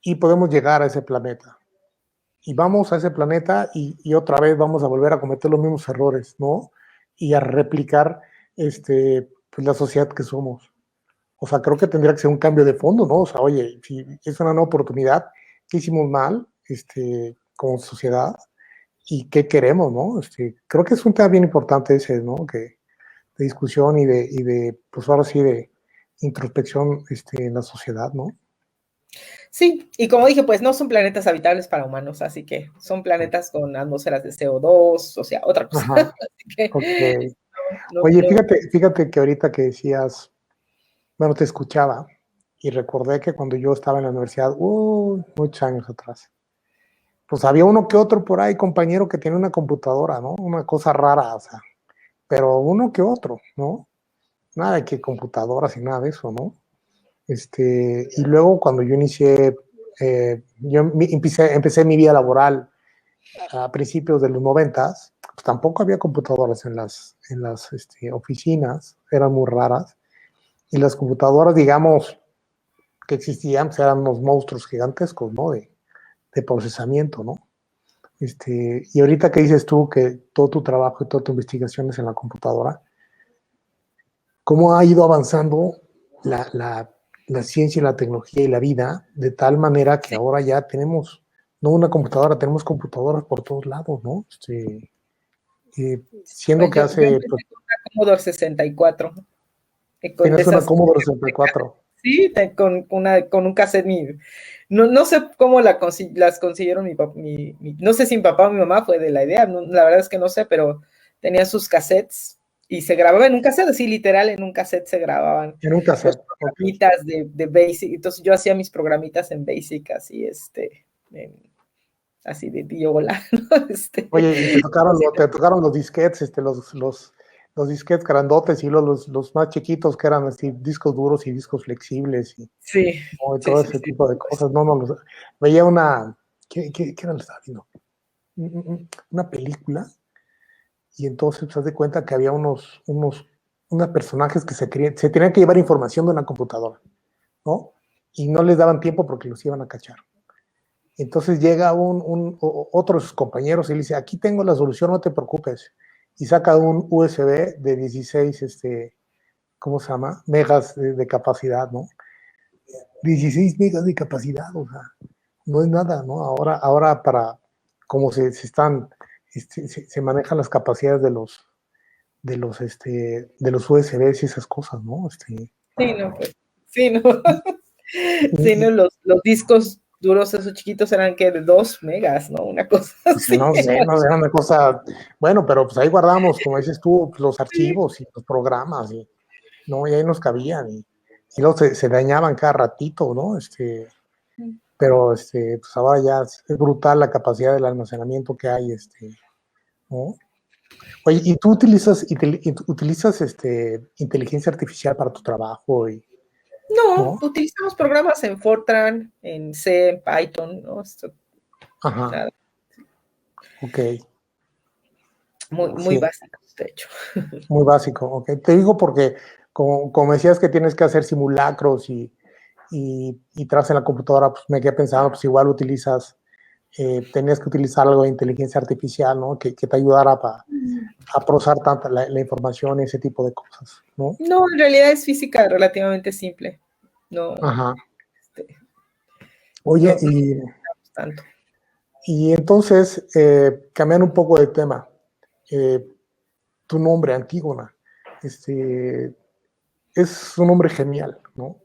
y podemos llegar a ese planeta. Y vamos a ese planeta y otra vez vamos a volver a cometer los mismos errores, ¿no? Y a replicar pues la sociedad que somos. O sea, creo que tendría que ser un cambio de fondo, ¿no? O sea, oye, si es una nueva oportunidad, ¿qué hicimos mal como sociedad? ¿Y qué queremos, no? Creo que es un tema bien importante ese, ¿no? De discusión y de pues ahora sí, de introspección en la sociedad, ¿no? Sí, y como dije, pues no son planetas habitables para humanos, así que son planetas con atmósferas de CO2, o sea, otra cosa. Así que, okay. Oye, fíjate que ahorita que decías, bueno, te escuchaba y recordé que cuando yo estaba en la universidad, muchos años atrás, pues había uno que otro por ahí, compañero, que tiene una computadora, ¿no? Una cosa rara, o sea, pero uno que otro, ¿no? Nada de que computadoras y nada de eso, ¿no? Y luego cuando yo inicié, yo empecé mi vida laboral a principios de los 90s, pues tampoco había computadoras en las oficinas, eran muy raras, y las computadoras, digamos, que existían, pues eran unos monstruos gigantescos, ¿no? De procesamiento, ¿no? Y ahorita que dices tú que todo tu trabajo y toda tu investigación es en la computadora, ¿cómo ha ido avanzando la ciencia y la tecnología y la vida de tal manera que ahora ya tenemos, no una computadora, tenemos computadoras por todos lados, ¿no? Siendo Pues que yo hace, empecé pues, con una Commodore 64. Con tienes una esas, Commodore 64. sí, con un cassette. No sé cómo las consiguieron no sé si mi papá o mi mamá fue de la idea, la verdad es que no sé, pero tenían sus cassettes y se grababa en un cassette, así literal, en un cassette se grababan En un los cassette. programitas de Basic. Entonces yo hacía mis programitas en Basic, así, así de Viola, ¿no? Oye, y te tocaron los disquetes, los disquetes grandotes y luego los más chiquitos que eran así, discos duros y discos flexibles y, sí, ¿no? Y sí, todo sí, ese sí, tipo de pues, cosas. Veía ¿qué era el estaba una película y entonces se de cuenta que había unos personajes que se tenían que llevar información de una computadora, ¿no? Y no les daban tiempo porque los iban a cachar. Entonces llega otro de sus compañeros y le dice, aquí tengo la solución, no te preocupes. Y saca un USB de 16, ¿cómo se llama? Megas de capacidad, ¿no? 16 megas de capacidad, o sea, no es nada, ¿no? Ahora como se manejan las capacidades de los USBs y esas cosas, ¿no? sí, no, pues, sí, no. Sí, no, los discos duros esos chiquitos eran que de 2 megas, ¿no? Una cosa así. No sé, no sé, era una cosa, bueno, pero pues ahí guardamos, como dices tú, pues, los Sí. archivos y los programas, ¿no? Y ahí nos cabían, y luego se dañaban cada ratito, ¿no? Pero pues ahora ya es brutal la capacidad del almacenamiento que hay, ¿no? Oye, ¿y tú utilizas inteligencia artificial para tu trabajo? No, ¿No? utilizamos programas en Fortran, en C, en Python, ¿no? Ajá, Nada, ok. muy Sí, básicos, de hecho. muy básico, ok. Te digo porque, como decías que tienes que hacer simulacros y tras en la computadora, pues me quedé pensando, pues igual tenías que utilizar algo de inteligencia artificial, ¿no? Que te ayudara a procesar tanta la información y ese tipo de cosas, ¿no? No, en realidad es física relativamente simple. No, Ajá. no Oye, tanto. y entonces, cambiando un poco de tema, eh, tu nombre, Antígona, es un nombre genial, ¿no?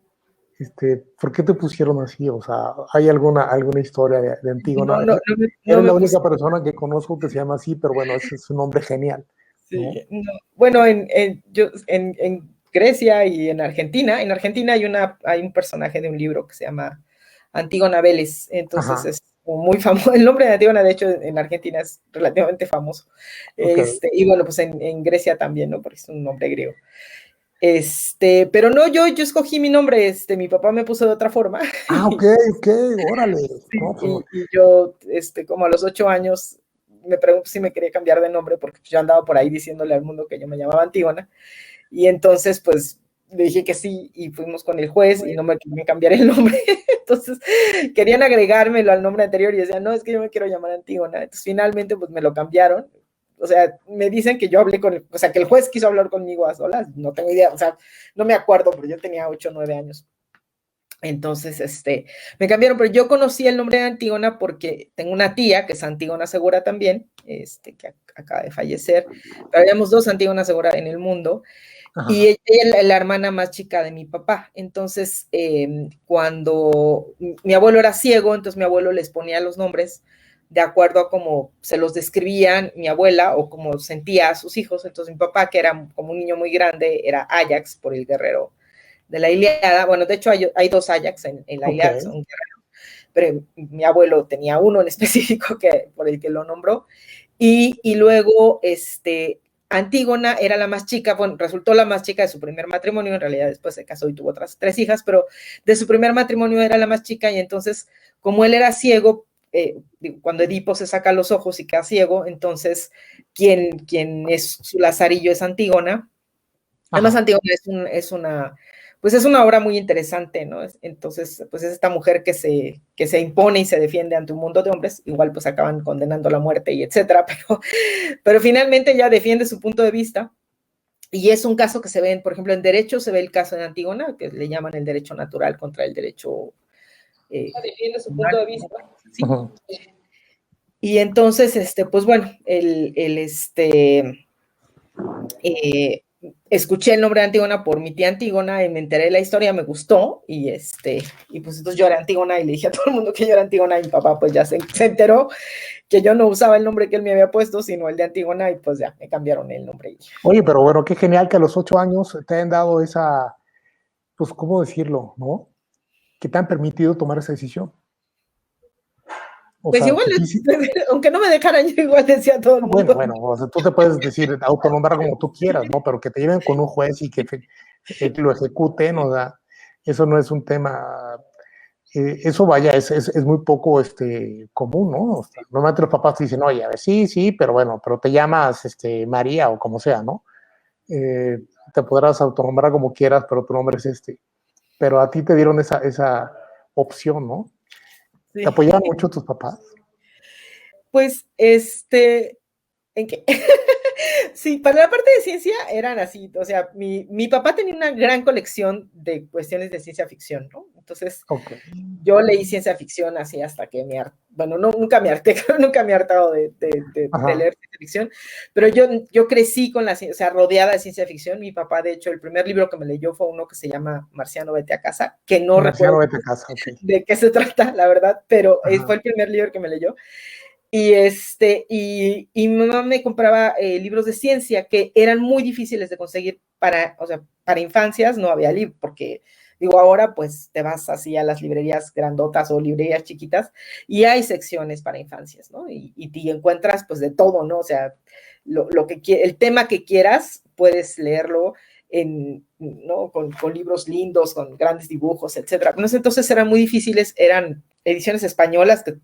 ¿Por qué te pusieron así? O sea, ¿hay alguna historia de Antígona? No Eres me la puse. única persona que conozco que se llama así, pero bueno, ese es un nombre genial, ¿no? Sí, no. Bueno, en Grecia y en Argentina hay un personaje de un libro que se llama Antígona Vélez, entonces Ajá, es muy famoso. El nombre de Antígona, de hecho, en Argentina es relativamente famoso. ok. Y bueno, pues en Grecia también, ¿no? Porque es un nombre griego. Pero no, yo escogí mi nombre, mi papá me puso de otra forma. Ah, ok, ok, órale. No, pues, Y yo, como a los 8 años, me preguntó si me quería cambiar de nombre, porque yo andaba por ahí diciéndole al mundo que yo me llamaba Antígona. Y entonces, pues, le dije que sí, y fuimos con el juez, y no me querían cambiar el nombre. Entonces, querían agregármelo al nombre anterior, y decían, no, es que yo me quiero llamar Antígona. Entonces, finalmente, pues, me lo cambiaron. O sea, me dicen que yo hablé o sea, que el juez quiso hablar conmigo a solas, no tengo idea, o sea, no me acuerdo, pero yo tenía 8 o 9 años. Entonces, me cambiaron, pero yo conocí el nombre de Antígona porque tengo una tía, que es Antígona Segura también, que acaba de fallecer, pero habíamos 2 Antígonas Segura en el mundo, y ella es la hermana más chica de mi papá. Entonces, cuando mi abuelo era ciego, entonces mi abuelo les ponía los nombres de acuerdo a cómo se los describían mi abuela o cómo sentía a sus hijos. Entonces, mi papá, que era como un niño muy grande, era Ajax por el guerrero de la Ilíada. Bueno, de hecho hay 2 Ajax en la Ilíada, que son guerreros, pero mi abuelo tenía uno en específico por el que lo nombró. Y luego, Antígona era la más chica, bueno, resultó la más chica de su primer matrimonio, en realidad después se casó y tuvo otras 3 hijas, pero de su primer matrimonio era la más chica, y entonces, como él era ciego, cuando Edipo se saca los ojos y queda ciego, entonces quien es su lazarillo es Antígona. Además, Antígona es una obra muy interesante, ¿no? Entonces, pues es esta mujer que se impone y se defiende ante un mundo de hombres, igual pues acaban condenando a la muerte y etcétera, pero finalmente ella defiende su punto de vista Y es un caso que se ve, por ejemplo, en derecho se ve el caso de Antígona, que le llaman el derecho natural contra el derecho. Defiende su punto de vista. ¿Sí? Y entonces, pues bueno, escuché el nombre de Antígona por mi tía Antígona y me enteré de la historia, me gustó y pues entonces yo era Antígona y le dije a todo el mundo que yo era Antígona y mi papá pues ya se enteró que yo no usaba el nombre que él me había puesto, sino el de Antígona y pues ya me cambiaron el nombre. Oye, pero bueno, qué genial que a los 8 años te hayan dado esa, pues, ¿cómo decirlo, no? Que te han permitido tomar esa decisión. O pues sea, igual, aunque no me dejaran, yo igual decía a todo el mundo. Bueno, o sea, tú te puedes decir, autonombrar como tú quieras, ¿no? Pero que te lleven con un juez y que lo ejecuten, o sea, eso no es un tema, eso vaya, es muy poco común, ¿no? O sea, normalmente los papás te dicen, oye, a ver, sí, pero bueno, pero te llamas María o como sea, ¿no? Te podrás autonombrar como quieras, pero tu nombre es este. Pero a ti te dieron esa opción, ¿no? Sí. ¿Te apoyaban mucho tus papás? Pues, ¿en qué? Sí, para la parte de ciencia eran así, o sea, mi papá tenía una gran colección de cuestiones de ciencia ficción, ¿no? Entonces, yo leí ciencia ficción así hasta que nunca me harté, nunca me he hartado de leer ciencia ficción, pero yo crecí con o sea, rodeada de ciencia ficción. Mi papá, de hecho, el primer libro que me leyó fue uno que se llama Marciano, vete a casa, que no recuerdo de qué se trata, la verdad, pero fue el primer libro que me leyó. Y mi mamá me compraba libros de ciencia que eran muy difíciles de conseguir para infancias. No había libro, porque digo, ahora pues te vas así a las librerías grandotas o librerías chiquitas y hay secciones para infancias, ¿no? Y encuentras pues de todo, ¿no? O sea, el tema que quieras, puedes leerlo ¿no? con libros lindos, con grandes dibujos, etcétera. Entonces eran muy difíciles, eran ediciones españolas que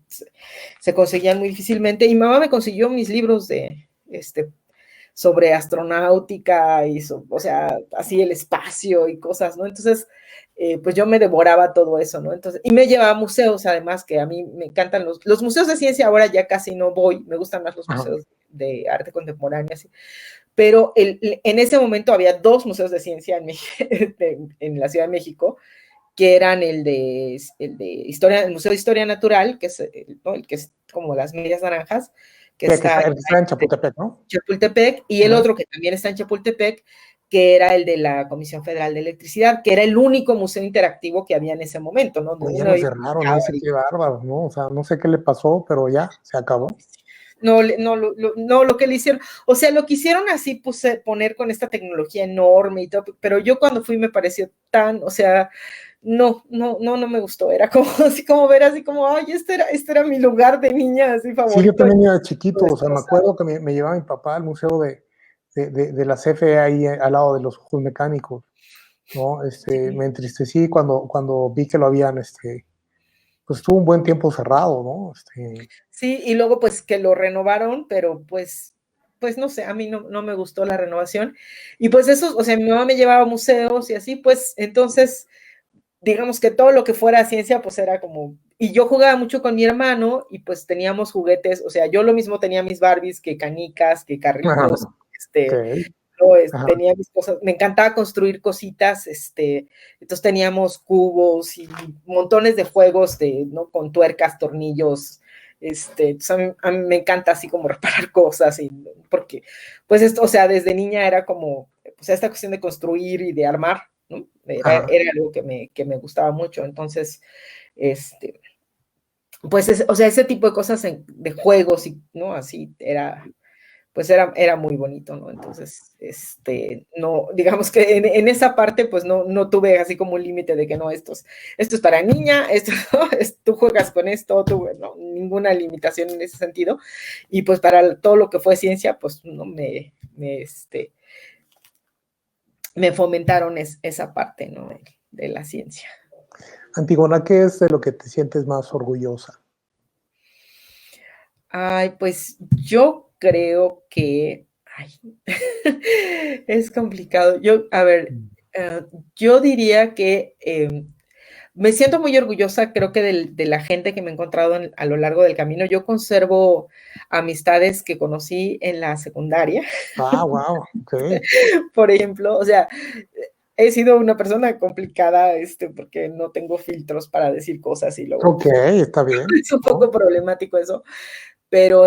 se conseguían muy difícilmente, y mamá me consiguió mis libros de sobre astronáutica y o sea, así el espacio y cosas, ¿no? Entonces, pues yo me devoraba todo eso, ¿no? Entonces, y me llevaba a museos, además, que a mí me encantan los museos de ciencia. Ahora ya casi no voy, me gustan más los museos de arte contemporáneo, así. Pero en ese momento había 2 museos de ciencia en la Ciudad de México, que eran el Museo de Historia Natural, que es, ¿no? el que es como las medias naranjas, que está en Chapultepec, ¿no? Chapultepec, y el otro que también está en Chapultepec, que era el de la Comisión Federal de Electricidad, que era el único museo interactivo que había en ese momento, ¿no? Pues ya lo cerraron, qué bárbaro, ¿no? O sea, no sé qué le pasó, pero ya se acabó. No, lo que le hicieron, o sea, lo quisieron así, poner con esta tecnología enorme y todo, pero yo cuando fui me pareció tan, o sea, no me gustó. Era como así, como ver así como, ay, este era mi lugar de niña así favorito. Sí, yo también era chiquito, o sea, me acuerdo que me llevaba mi papá al museo de la CFE ahí al lado de los ojos mecánicos, ¿no? Me entristecí cuando vi que lo habían, pues estuvo un buen tiempo cerrado, ¿no? Sí, y luego pues que lo renovaron, pero pues no sé, a mí no me gustó la renovación. Y pues eso, o sea, mi mamá me llevaba a museos y así, pues entonces, digamos que todo lo que fuera ciencia, pues era como, y yo jugaba mucho con mi hermano y pues teníamos juguetes, o sea, yo lo mismo tenía mis Barbies, que canicas, que carritos, tenía mis cosas, me encantaba construir cositas, entonces teníamos cubos y montones de juegos ¿no? Con tuercas, tornillos, entonces a mí me encanta así como reparar cosas, porque, pues esto, o sea, desde niña era como, pues esta cuestión de construir y de armar, ¿no? Era algo que me gustaba mucho. Entonces, pues, o sea, ese tipo de cosas de juegos, y, ¿no? Así era muy bonito, ¿no? Entonces, no, digamos que en esa parte, pues no tuve así como un límite de que no, esto es para niña, ¿no? Tú juegas con esto, no, ninguna limitación en ese sentido. Y pues para todo lo que fue ciencia, pues no me fomentaron esa parte, ¿no? de la ciencia. Antígona, ¿qué es de lo que te sientes más orgullosa? Ay, pues yo creo que es complicado. Yo diría que Me siento muy orgullosa, creo que de la gente que me he encontrado a lo largo del camino. Yo conservo amistades que conocí en la secundaria. Ah, wow, ok. Por ejemplo, o sea, he sido una persona complicada, porque no tengo filtros para decir cosas y luego Ok, está bien. es un poco problemático eso, pero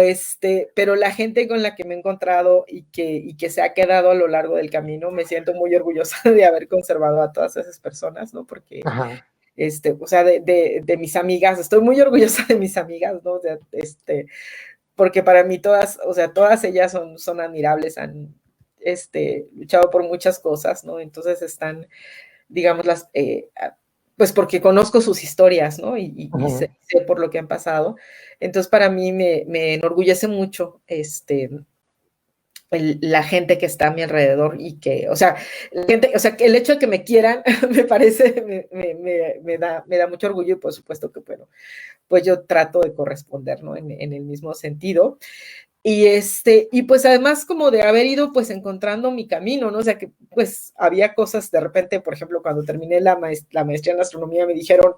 la gente con la que me he encontrado y que se ha quedado a lo largo del camino, me siento muy orgullosa de haber conservado a todas esas personas, ¿no? Porque, Ajá. o sea, de mis amigas, estoy muy orgullosa de mis amigas, ¿no? O sea, porque para mí todas, o sea, todas ellas son admirables, han, luchado por muchas cosas, ¿no? Entonces están, digamos, pues porque conozco sus historias, ¿no? Y Ujú. sé por lo que han pasado. Entonces, para mí me enorgullece mucho, la gente que está a mi alrededor y que, o sea, que el hecho de que me quieran me parece, me da mucho orgullo y por supuesto que, bueno, pues yo trato de corresponder, ¿no? En el mismo sentido. Y pues además como de haber ido pues encontrando mi camino, ¿no? O sea que pues había cosas de repente, por ejemplo, cuando terminé la maestría en astronomía me dijeron,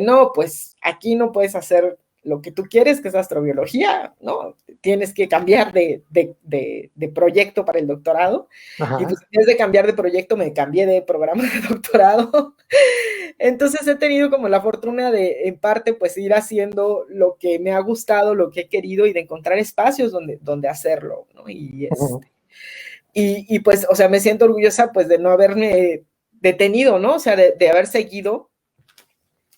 no, pues aquí no puedes hacer lo que tú quieres, que es astrobiología, ¿no? Tienes que cambiar de proyecto para el doctorado. Y pues Ajá. en vez de cambiar de proyecto, me cambié de programa de doctorado. Entonces he tenido como la fortuna de, en parte, pues ir haciendo lo que me ha gustado, lo que he querido y de encontrar espacios donde hacerlo, ¿no? Ujú. Y pues, o sea, me siento orgullosa pues de no haberme detenido, ¿no? O sea, de haber seguido.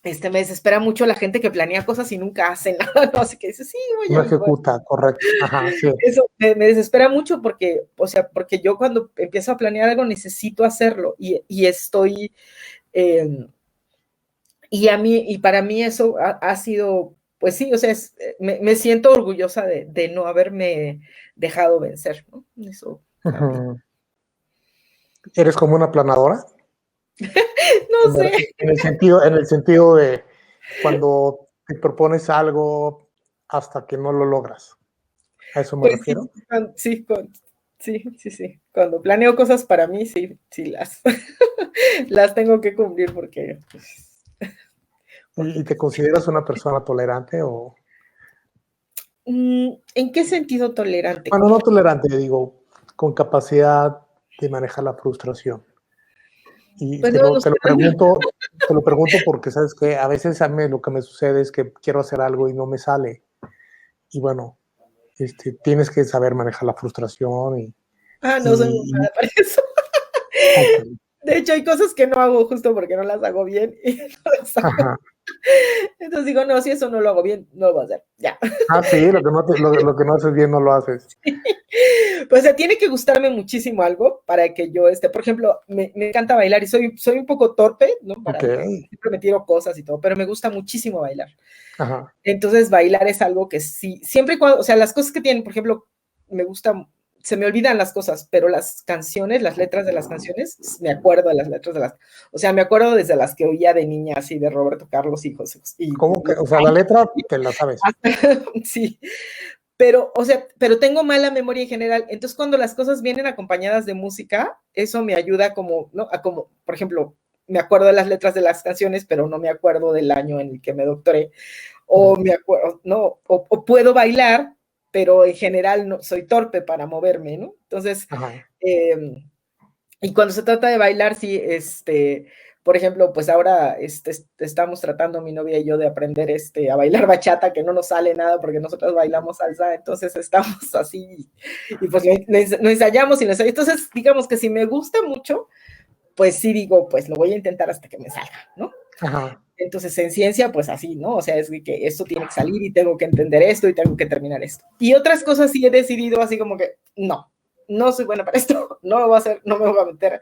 Me desespera mucho la gente que planea cosas y nunca hace nada, ¿no? Así que dice, sí, No voy. ejecuta, correcto. Ajá, sí. Eso me desespera mucho porque, o sea, porque yo cuando empiezo a planear algo necesito hacerlo y estoy, eh, y para mí eso ha sido, pues sí, o sea, me siento orgullosa de no haberme dejado vencer, ¿no? Eso para mí. Ujú. ¿Eres como una planadora? No sé. En el sentido de cuando te propones algo hasta que no lo logras. ¿A eso me Pues sí, refiero? sí. Cuando planeo cosas para mí, sí las tengo que cumplir porque, pues, ¿Y te pues, consideras una persona tolerante o...? ¿en qué sentido tolerante? Bueno, no tolerante, digo, con capacidad de manejar la frustración. Y Pues no, te lo pregunto porque sabes que a veces a mí lo que me sucede es que quiero hacer algo y no me sale. Y bueno, tienes que saber manejar la frustración no soy muy y mala para eso. ok, De hecho, hay cosas que no hago justo porque no las hago bien y no las hago. ajá. Entonces digo, no, si eso no lo hago bien, no lo voy a hacer. Ya. Ah, sí, lo que no haces bien no lo haces. Pues o sea, tiene que gustarme muchísimo algo para que yo, por ejemplo, me encanta bailar y soy un poco torpe, ¿no? Ok, Siempre me tiro cosas y todo, pero me gusta muchísimo bailar. ajá. Entonces, bailar es algo que sí, siempre y cuando, o sea, las cosas que tienen, por ejemplo, me gusta, se me olvidan las cosas, pero las canciones, las letras de las canciones, me acuerdo de las letras o sea, me acuerdo desde las que oía de niña, así de Roberto Carlos y José, y ¿Cómo que? O sea, la letra te la sabes. sí, pero, o sea, pero tengo mala memoria en general, entonces cuando las cosas vienen acompañadas de música, eso me ayuda como, ¿no? A como, por ejemplo, me acuerdo de las letras de las canciones, pero no me acuerdo del año en el que me doctoré, o me acuerdo, ¿no? O puedo bailar, pero en general no, soy torpe para moverme, ¿no? Entonces, Ajá. y cuando se trata de bailar, sí, por ejemplo, pues ahora estamos tratando mi novia y yo de aprender a bailar bachata, que no nos sale nada porque nosotros bailamos salsa, entonces estamos así, y pues lo ensayamos y lo ensayamos. Entonces, digamos que si me gusta mucho, pues sí digo, pues lo voy a intentar hasta que me salga, ¿no? Ajá. Entonces, en ciencia, pues así, ¿no? O sea, es que esto tiene que salir y tengo que entender esto y tengo que terminar esto. Y otras cosas sí he decidido así como que, no soy buena para esto, no lo voy a hacer, no me voy a meter.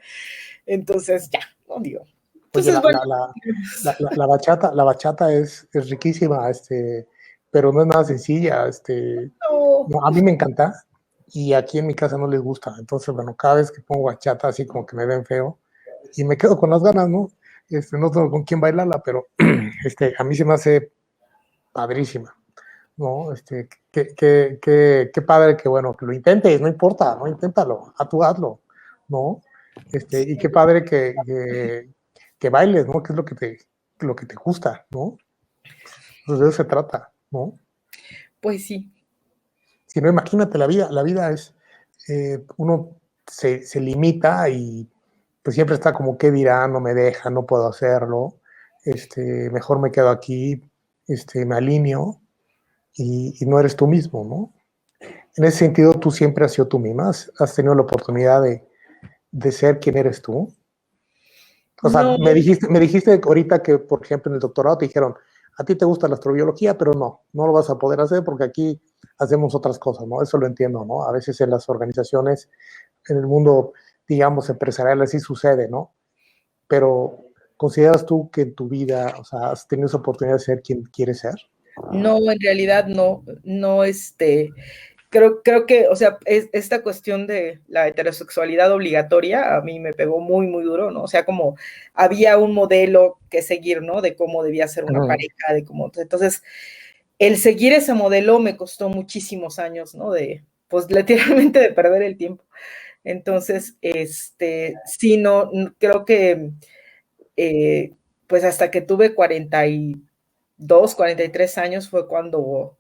Entonces, ya, no digo. Oye, Entonces, bueno. la bachata es riquísima, pero no es nada sencilla, No, no, a mí me encanta y aquí en mi casa no les gusta, entonces, bueno, cada vez que pongo bachata así como que me ven feo y me quedo con las ganas, ¿no? No tengo con quién bailarla, pero a mí se me hace padrísima, ¿no? Qué padre que, bueno, que lo intentes, no importa, no inténtalo, tú hazlo, ¿no? Y qué padre que bailes, ¿no? ¿Qué es lo que te gusta, ¿no? Pues de eso se trata, ¿no? Pues sí. Si no, imagínate la vida es, uno se limita y pues siempre está como, ¿qué dirá? No me deja, no puedo hacerlo, mejor me quedo aquí, me alineo y no eres tú mismo, ¿no? En ese sentido, tú siempre has sido tú misma, has tenido la oportunidad de ser quien eres tú. O sea, No, me dijiste ahorita que, por ejemplo, en el doctorado te dijeron, a ti te gusta la astrobiología, pero no lo vas a poder hacer porque aquí hacemos otras cosas, ¿no? Eso lo entiendo, ¿no? A veces en las organizaciones, en el mundo, digamos, empresarial, así sucede, ¿no? Pero, ¿consideras tú que en tu vida, o sea, has tenido esa oportunidad de ser quien quieres ser? no, en realidad no, creo que, o sea, esta cuestión de la heterosexualidad obligatoria a mí me pegó muy, muy duro, ¿no? O sea, como había un modelo que seguir, ¿no? De cómo debía ser una pareja, de cómo, entonces, el seguir ese modelo me costó muchísimos años, ¿no? Pues literalmente de perder el tiempo. Entonces, sí, no, creo que, pues hasta que tuve 42, 43 años fue cuando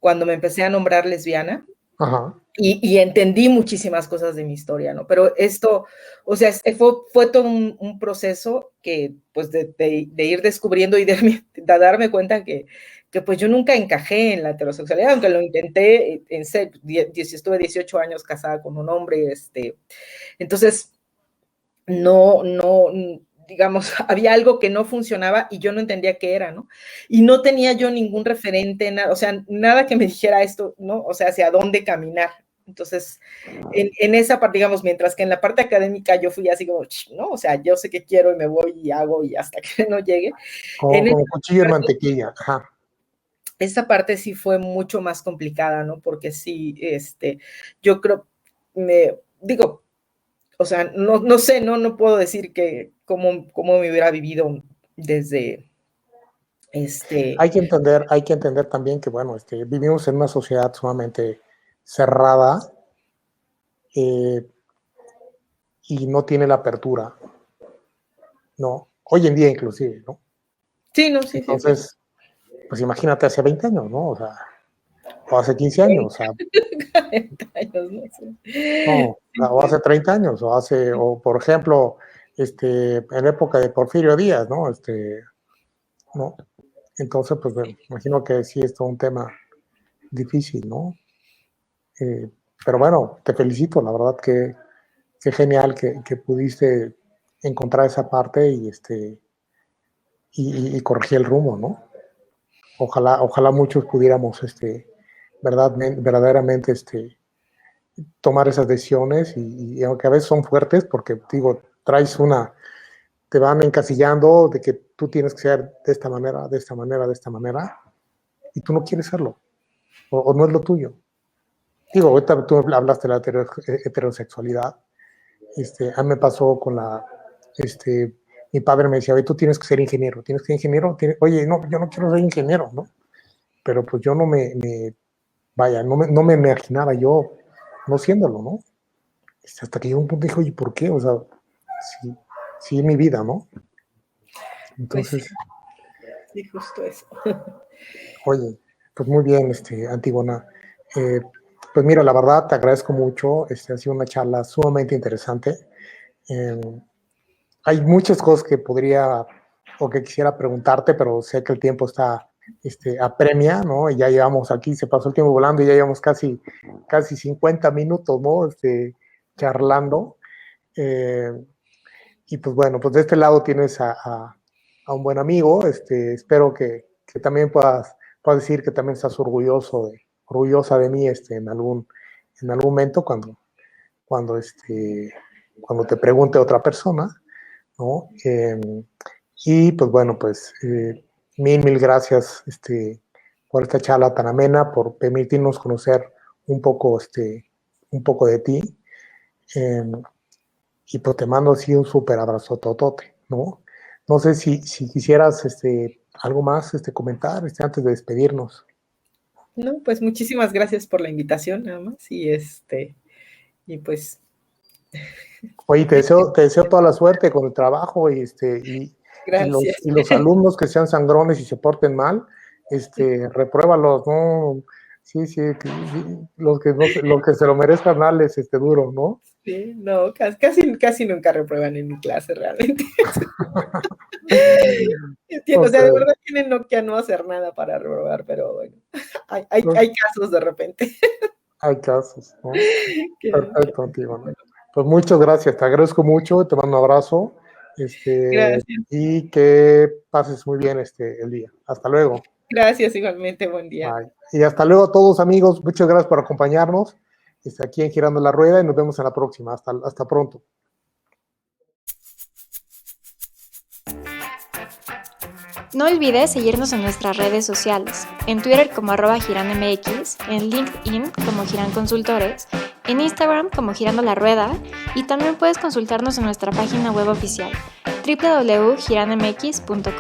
me empecé a nombrar lesbiana. Ajá. Y entendí muchísimas cosas de mi historia, ¿no? Pero esto, o sea, fue todo un proceso que, pues, de ir descubriendo y de darme cuenta que pues yo nunca encajé en la heterosexualidad, aunque lo intenté, estuve 18 años casada con un hombre, entonces, no, digamos, había algo que no funcionaba y yo no entendía qué era, ¿no? Y no tenía yo ningún referente, o sea, nada que me dijera esto, ¿no? O sea, hacia dónde caminar. Entonces, en esa parte, digamos, mientras que en la parte académica yo fui así como, ¿no? O sea, yo sé qué quiero y me voy y hago y hasta que no llegue. Como cuchillo en mantequilla, ajá. Esta parte sí fue mucho más complicada, ¿no? Porque sí, yo creo, digo, o sea, no sé, no puedo decir que cómo me hubiera vivido desde Hay que entender también que, bueno, vivimos en una sociedad sumamente cerrada y no tiene la apertura, ¿no? Hoy en día inclusive, ¿no? Sí, no, sí, sí. Entonces, pues imagínate hace 20 años, ¿no? O sea, o hace 15 años, o sea, 40 años, no sé. no, o hace 30 años, o por ejemplo, en época de Porfirio Díaz, ¿no? ¿no? Entonces, pues me imagino que sí es todo un tema difícil, ¿no? Pero bueno, te felicito, la verdad que qué genial que pudiste encontrar esa parte y corregir el rumbo, ¿no? Ojalá muchos pudiéramos, verdaderamente, tomar esas decisiones y aunque a veces son fuertes, porque digo, te van encasillando de que tú tienes que ser de esta manera, de esta manera, de esta manera, y tú no quieres serlo, o no es lo tuyo. Digo, ahorita tú hablaste de la heterosexualidad. A mí me pasó con mi padre me decía, oye, tú tienes que ser ingeniero, oye, no, yo no quiero ser ingeniero, ¿no? Pero pues yo no no me imaginaba yo no siéndolo, ¿no? Hasta que llegó un punto y dijo, oye, ¿por qué? O sea, sí es mi vida, ¿no? Entonces, pues sí, justo eso. oye, pues muy bien, Antígona. Pues mira, la verdad, te agradezco mucho. Ha sido una charla sumamente interesante. Hay muchas cosas que podría o que quisiera preguntarte, pero sé que el tiempo está apremia, ¿no? Y ya llevamos aquí, se pasó el tiempo volando y ya llevamos casi 50 minutos, ¿no? Charlando. Y pues bueno, pues de este lado tienes a un buen amigo. Espero que también puedas decir que también estás orgullosa de mí en algún momento cuando te pregunte otra persona, ¿no? Y pues bueno, pues mil gracias por esta charla tan amena, por permitirnos conocer un poco, un poco de ti. Y pues te mando así un súper abrazo totote, ¿no? No sé si quisieras algo más comentar antes de despedirnos. No, pues muchísimas gracias por la invitación, nada más. Y pues. Oye, te deseo toda la suerte con el trabajo y Gracias. Y los alumnos que sean sangrones y se porten mal, repruébalos, ¿no? Sí, los que se lo merezcan, dales duro, ¿no? Sí, no, casi nunca reprueban en mi clase, realmente. Entiendo, o sea, de verdad tienen que no hacer nada para reprobar, pero bueno, hay casos de repente. Hay casos, ¿no? Perfecto, Antígona. Pues muchas gracias, te agradezco mucho, te mando un abrazo, Gracias. y que pases muy bien el día. Hasta luego. Gracias, igualmente, buen día. Bye. Y hasta luego a todos, amigos, muchas gracias por acompañarnos aquí en Girando la Rueda y nos vemos en la próxima. Hasta pronto. No olvides seguirnos en nuestras redes sociales, en Twitter como @GiranMX, en LinkedIn como Giran Consultores, en Instagram como Girando la Rueda, y también puedes consultarnos en nuestra página web oficial www.giranmx.com.